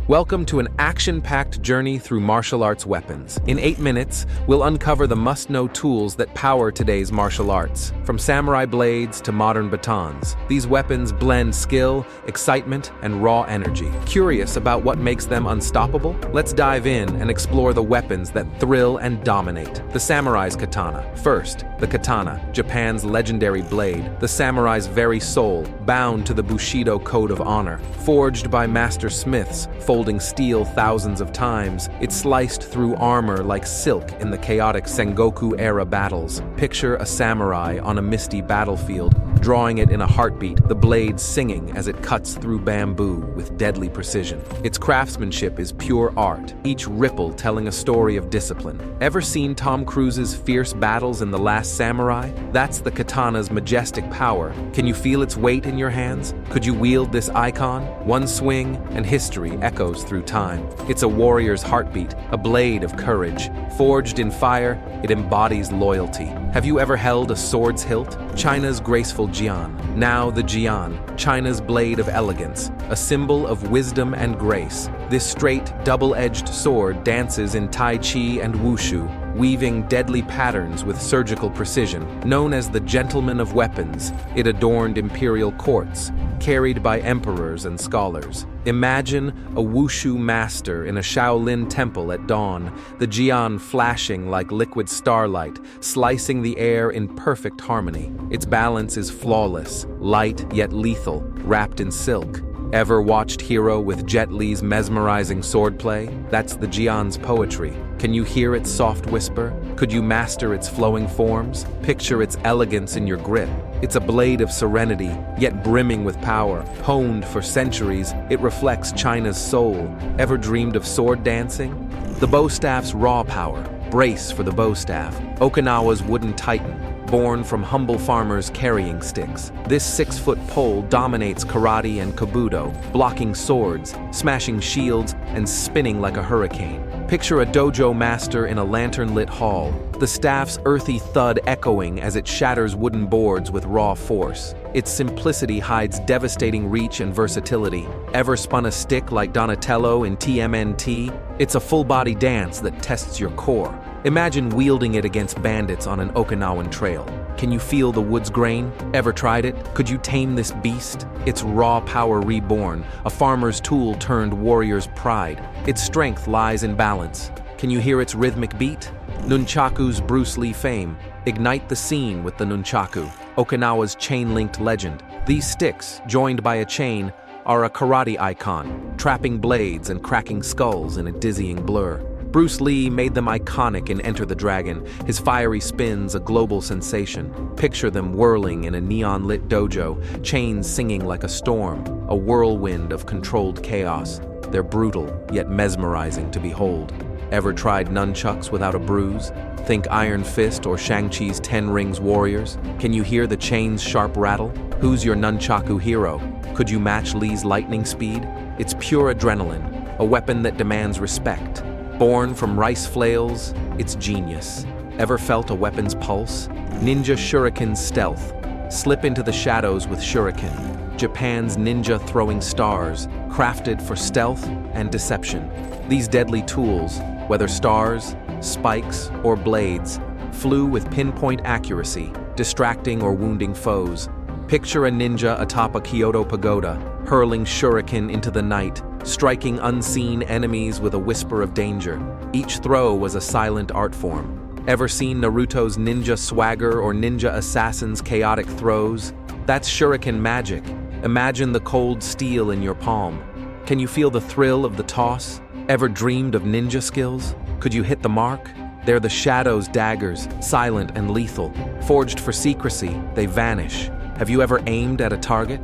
Welcome to an action-packed journey through martial arts weapons. In 8 minutes, we'll uncover the must-know tools that power today's martial arts. From samurai blades to modern batons, these weapons blend skill, excitement, and raw energy. Curious about what makes them unstoppable? Let's dive in and explore the weapons that thrill and dominate. The samurai's katana. First, the katana, Japan's legendary blade, the samurai's very soul, bound to the Bushido code of honor. Forged by master smiths, folding steel thousands of times, it sliced through armor like silk in the chaotic Sengoku-era battles. Picture a samurai on a misty battlefield, drawing it in a heartbeat, the blade singing as it cuts through bamboo with deadly precision. Its craftsmanship is pure art, each ripple telling a story of discipline. Ever seen Tom Cruise's fierce battles in The Last Samurai? That's the katana's majestic power. Can you feel its weight in your hands? Could you wield this icon? One swing, and history echoes through time. It's a warrior's heartbeat, a blade of courage. Forged in fire, it embodies loyalty. Have you ever held a sword's hilt? China's graceful jian. Now the jian, China's blade of elegance, a symbol of wisdom and grace. This straight, double-edged sword dances in Tai Chi and Wushu, weaving deadly patterns with surgical precision. Known as the gentleman of weapons, it adorned imperial courts, carried by emperors and scholars. Imagine a Wushu master in a Shaolin temple at dawn, the jian flashing like liquid starlight, slicing the air in perfect harmony. Its balance is flawless, light yet lethal, wrapped in silk. Ever watched Hero with Jet Li's mesmerizing swordplay? That's the jian's poetry. Can you hear its soft whisper? Could you master its flowing forms? Picture its elegance in your grip. It's a blade of serenity, yet brimming with power. Honed for centuries, it reflects China's soul. Ever dreamed of sword dancing? The bowstaff's raw power. Brace for the bowstaff. Okinawa's wooden titan, born from humble farmers carrying sticks. This 6-foot pole dominates karate and kabuto, blocking swords, smashing shields, and spinning like a hurricane. Picture a dojo master in a lantern-lit hall, the staff's earthy thud echoing as it shatters wooden boards with raw force. Its simplicity hides devastating reach and versatility. Ever spun a stick like Donatello in TMNT? It's a full-body dance that tests your core. Imagine wielding it against bandits on an Okinawan trail. Can you feel the wood's grain? Ever tried it? Could you tame this beast? Its raw power reborn, a farmer's tool turned warrior's pride. Its strength lies in balance. Can you hear its rhythmic beat? Nunchaku's Bruce Lee fame. Ignite the scene with the Nunchaku, Okinawa's chain-linked legend. These sticks, joined by a chain, are a karate icon, trapping blades and cracking skulls in a dizzying blur. Bruce Lee made them iconic in Enter the Dragon, his fiery spins a global sensation. Picture them whirling in a neon-lit dojo, chains singing like a storm, a whirlwind of controlled chaos. They're brutal, yet mesmerizing to behold. Ever tried nunchucks without a bruise? Think Iron Fist or Shang-Chi's 10 Rings Warriors? Can you hear the chain's sharp rattle? Who's your nunchaku hero? Could you match Lee's lightning speed? It's pure adrenaline, a weapon that demands respect. Born from rice flails, it's genius. Ever felt a weapon's pulse? Ninja Shuriken's stealth. Slip into the shadows with Shuriken, Japan's ninja throwing stars, crafted for stealth and deception. These deadly tools, whether stars, spikes, or blades, flew with pinpoint accuracy, distracting or wounding foes. Picture a ninja atop a Kyoto pagoda, hurling shuriken into the night, striking unseen enemies with a whisper of danger. Each throw was a silent art form. Ever seen Naruto's ninja swagger or ninja assassin's chaotic throws? That's shuriken magic. Imagine the cold steel in your palm. Can you feel the thrill of the toss? Ever dreamed of ninja skills? Could you hit the mark? They're the shadow's daggers, silent and lethal. Forged for secrecy, they vanish. Have you ever aimed at a target?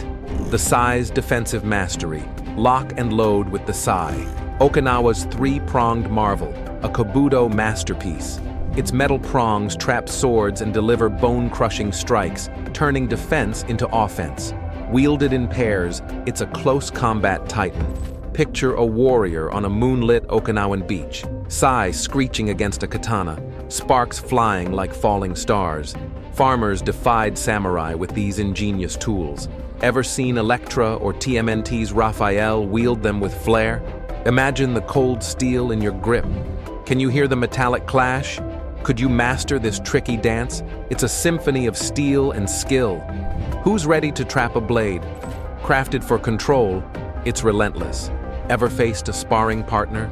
The Sai's defensive mastery. Lock and load with the Sai. Okinawa's three-pronged marvel, a kabuto masterpiece. Its metal prongs trap swords and deliver bone-crushing strikes, turning defense into offense. Wielded in pairs, it's a close combat titan. Picture a warrior on a moonlit Okinawan beach, Sai screeching against a katana, sparks flying like falling stars. Farmers defied samurai with these ingenious tools. Ever seen Elektra or TMNT's Raphael wield them with flair? Imagine the cold steel in your grip. Can you hear the metallic clash? Could you master this tricky dance? It's a symphony of steel and skill. Who's ready to trap a blade? Crafted for control, it's relentless. Ever faced a sparring partner?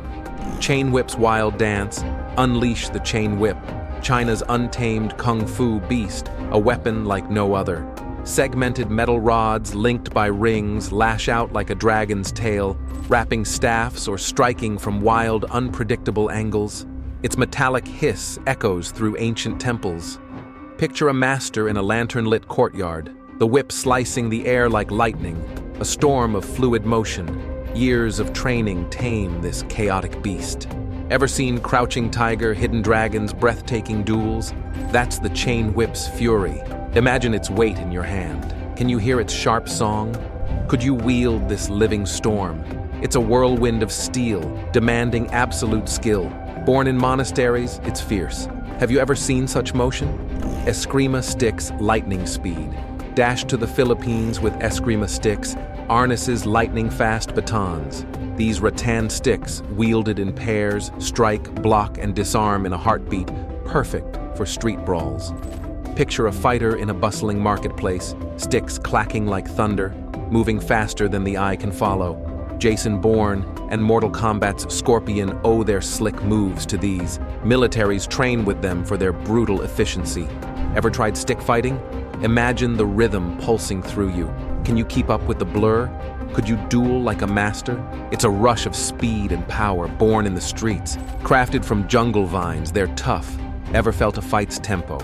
Chain Whip's wild dance. Unleash the Chain Whip, China's untamed kung fu beast, a weapon like no other. Segmented metal rods linked by rings lash out like a dragon's tail, wrapping staffs or striking from wild, unpredictable angles. Its metallic hiss echoes through ancient temples. Picture a master in a lantern-lit courtyard, the whip slicing the air like lightning, a storm of fluid motion. Years of training tame this chaotic beast. Ever seen Crouching Tiger, Hidden Dragon's breathtaking duels? That's the Chain Whip's fury. Imagine its weight in your hand. Can you hear its sharp song? Could you wield this living storm? It's a whirlwind of steel, demanding absolute skill. Born in monasteries, it's fierce. Have you ever seen such motion? Escrima sticks, lightning speed. Dash to the Philippines with Escrima sticks, Arnis's lightning-fast batons. These rattan sticks, wielded in pairs, strike, block, and disarm in a heartbeat, perfect for street brawls. Picture a fighter in a bustling marketplace, sticks clacking like thunder, moving faster than the eye can follow. Jason Bourne and Mortal Kombat's Scorpion owe their slick moves to these. Militaries train with them for their brutal efficiency. Ever tried stick fighting? Imagine the rhythm pulsing through you. Can you keep up with the blur? Could you duel like a master? It's a rush of speed and power born in the streets. Crafted from jungle vines, they're tough. Ever felt a fight's tempo?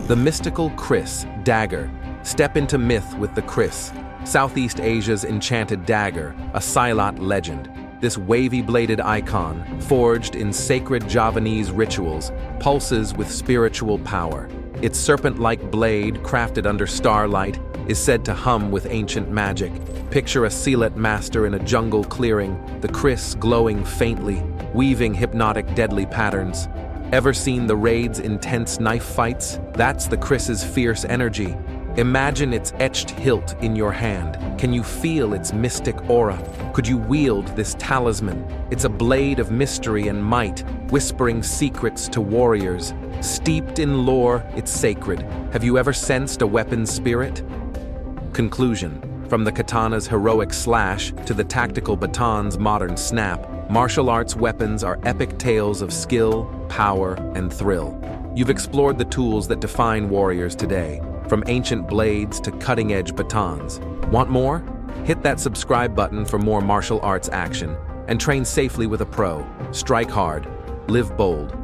The mystical Kris, Dagger. Step into myth with the Kris, Southeast Asia's enchanted dagger, a Silat legend. This wavy-bladed icon, forged in sacred Javanese rituals, pulses with spiritual power. Its serpent-like blade, crafted under starlight, is said to hum with ancient magic. Picture a Silat master in a jungle clearing, the Kris glowing faintly, weaving hypnotic deadly patterns. Ever seen the Raid's intense knife fights? That's the Kris's fierce energy. Imagine its etched hilt in your hand. Can you feel its mystic aura? Could you wield this talisman? It's a blade of mystery and might, whispering secrets to warriors. Steeped in lore, it's sacred. Have you ever sensed a weapon's spirit? Conclusion. From the katana's heroic slash to the tactical baton's modern snap, martial arts weapons are epic tales of skill, power, and thrill. You've explored the tools that define warriors today, from ancient blades to cutting-edge batons. Want more? Hit that subscribe button for more martial arts action, and train safely with a pro. Strike hard, live bold,